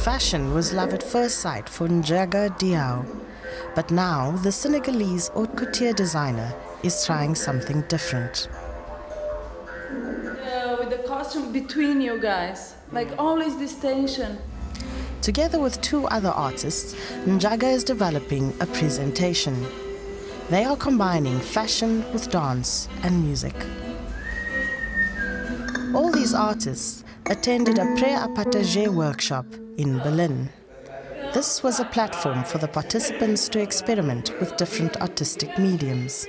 Fashion was love at first sight for Ndjaga Diaw. But now the Senegalese haute couture designer is trying something different. Yeah, with the costume between you guys, like always this tension. Together with two other artists, Ndjaga is developing a presentation. They are combining fashion with dance and music. All these artists attended a pré-à-partager workshop in Berlin. This was a platform for the participants to experiment with different artistic mediums.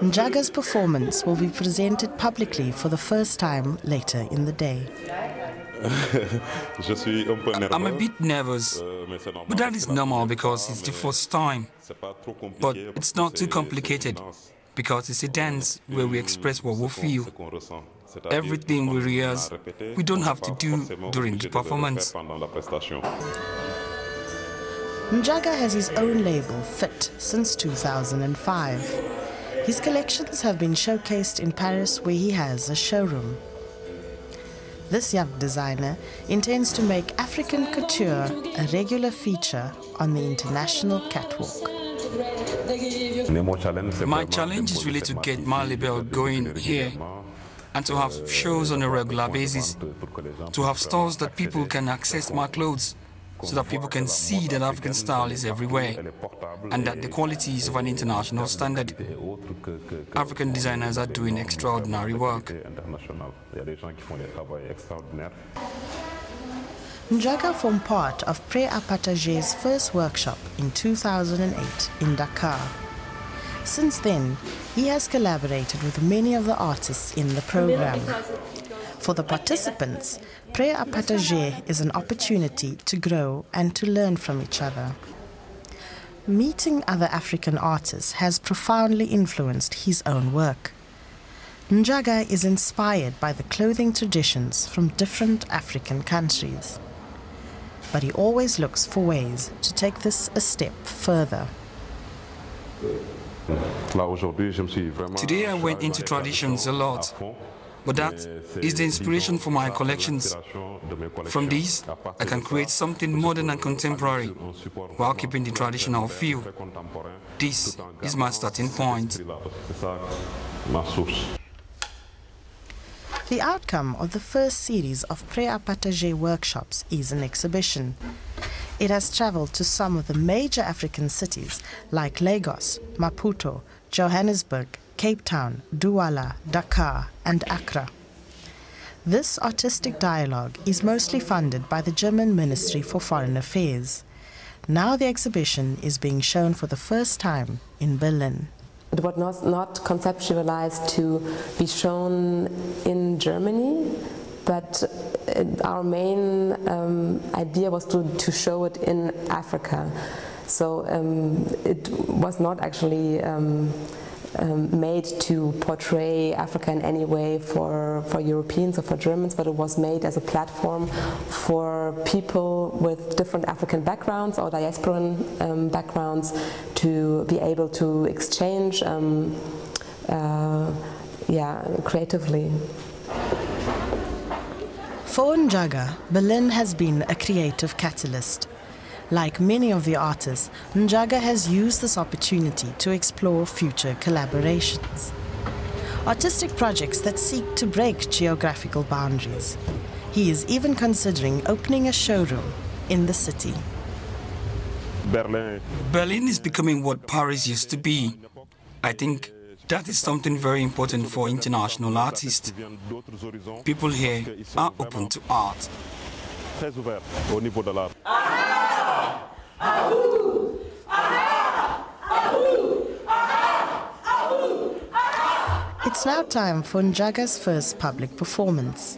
Ndjaga's performance will be presented publicly for the first time later in the day. I'm a bit nervous, but that is normal because it's the first time. But it's not too complicated because it's a dance where we express what we feel. Everything we rehearse, we don't have to do during the performance. Ndjaga has his own label, Fit, since 2005. His collections have been showcased in Paris, where he has a showroom. This young designer intends to make African couture a regular feature on the international catwalk. My challenge is really to get my label going here and to have shows on a regular basis, to have stores that people can access my clothes, so that people can see that African style is everywhere and that the quality is of an international standard. African designers are doing extraordinary work. Ndjaga formed part of Pré-à-Partager's first workshop in 2008 in Dakar. Since then, he has collaborated with many of the artists in the program. For the participants, Pré-à-Partager is an opportunity to grow and to learn from each other. Meeting other African artists has profoundly influenced his own work. Ndjaga is inspired by the clothing traditions from different African countries. But he always looks for ways to take this a step further. Today I went into traditions a lot, but that is the inspiration for my collections. From these, I can create something modern and contemporary while keeping the traditional feel. This is my starting point. The outcome of the first series of Pré-à-Partager workshops is an exhibition. It has traveled to some of the major African cities like Lagos, Maputo, Johannesburg, Cape Town, Douala, Dakar, and Accra. This artistic dialogue is mostly funded by the German Ministry for Foreign Affairs. Now the exhibition is being shown for the first time in Berlin. It was not conceptualized to be shown in Germany, but our main idea was to show it in Africa. So it was not actually made to portray Africa in any way for Europeans or for Germans, but it was made as a platform for people with different African backgrounds or diasporan backgrounds to be able to exchange creatively. For Ndjaga, Berlin has been a creative catalyst. Like many of the artists, Ndjaga has used this opportunity to explore future collaborations. Artistic projects that seek to break geographical boundaries. He is even considering opening a showroom in the city. Berlin is becoming what Paris used to be. I think that is something very important for international artists. People here are open to art. It's now time for Ndjaga's first public performance.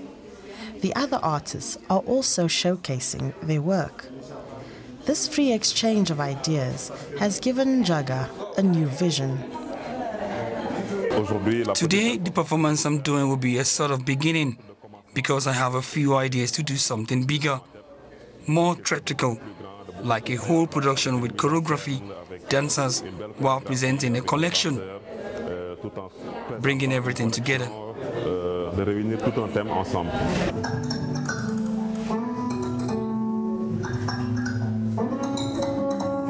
The other artists are also showcasing their work. This free exchange of ideas has given Ndjaga a new vision. Today, the performance I'm doing will be a sort of beginning, because I have a few ideas to do something bigger, more theatrical, like a whole production with choreography, dancers, while presenting a collection, bringing everything together. de réunir tout un thème ensemble.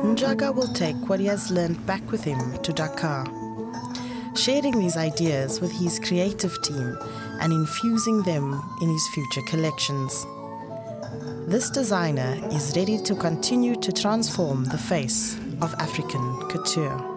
Ndjaga will take what he has learned back with him to Dakar, sharing these ideas with his creative team and infusing them in his future collections. This designer is ready to continue to transform the face of African couture.